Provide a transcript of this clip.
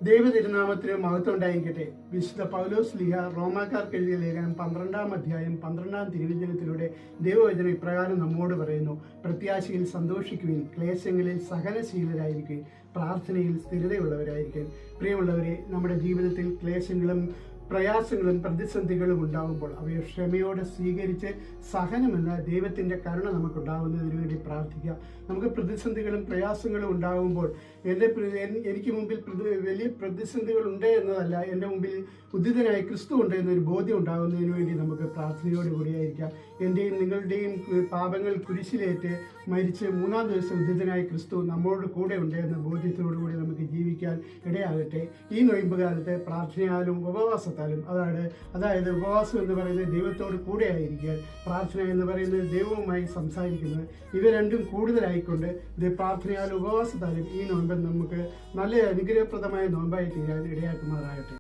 ദൈവതിരുനാമത്തിന് മഹത്വം ഉണ്ടായിരിക്കട്ടെ. വിശുദ്ധ പൗലോസ് ശ്ലീഹ റോമാക്കാർക്ക് എഴുതിയ ലേഖനം 12-ാം അധ്യായം 12-ാം തിരുവചനത്തിലൂടെ ദൈവവചനം ഇപ്രകാരം നമ്മോട് പറയുന്നു: പ്രത്യാശയിൽ സന്തോഷിക്കുവിൻ, ക്ലേശങ്ങളിൽ സഹനശീലരായിരിക്കുവിൻ, പ്രാർത്ഥനയിൽ സ്ഥിരതയുള്ളവരായിരിക്കും. പ്രിയമുള്ളവരെ, നമ്മുടെ ജീവിതത്തിൽ ക്ലേശങ്ങളും പ്രയാസങ്ങളും പ്രതിസന്ധികളും ഉണ്ടാകുമ്പോൾ അവയെ ക്ഷമയോടെ സ്വീകരിച്ച് സഹനമെന്ന ദൈവത്തിൻ്റെ കരുണ നമുക്കുണ്ടാകുന്നതിന് വേണ്ടി പ്രാർത്ഥിക്കുക. നമുക്ക് പ്രതിസന്ധികളും പ്രയാസങ്ങളും ഉണ്ടാകുമ്പോൾ എനിക്ക് മുമ്പിൽ വലിയ പ്രതിസന്ധികൾ ഉണ്ട് എന്നതല്ല, എൻ്റെ മുമ്പിൽ ഉദ്ധിതനായ ക്രിസ്തു ഉണ്ട് എന്നൊരു ബോധ്യം ഉണ്ടാകുന്നതിന് വേണ്ടി നമുക്ക് പ്രാർത്ഥനയോടുകൂടിയായിരിക്കാം. എൻ്റെയും നിങ്ങളുടെയും പാപങ്ങൾ കുരിശിലേറ്റ് മരിച്ച് 3-ാം ദിവസം ഉദ്ധിതനായ ക്രിസ്തു നമ്മോട് കൂടെ ഉണ്ട് എന്ന ബോധ്യത്തോടുകൂടി നമുക്ക് ജീവിക്കാൻ ഇടയാകട്ടെ. ഈ നൊയമ്പ് കാലത്ത് പ്രാർത്ഥനയാലും ഉപവാസത്താലും, അതായത് ഉപവാസം എന്ന് പറയുന്നത് ദൈവത്തോട് കൂടെ ആയിരിക്കാൻ, പ്രാർത്ഥന എന്ന് പറയുന്നത് ദൈവവുമായി സംസാരിക്കുന്നത്, ഇവ രണ്ടും കൂടുതലായിക്കൊണ്ട് പ്രാർത്ഥനയാലും ഉപവാസത്താലും ഈ നോമ്പ് നമുക്ക് നല്ല അനുഗ്രഹപ്രദമായ നോമ്പായി തീരാൻ ഇടയാക്കുമാറാകട്ടെ.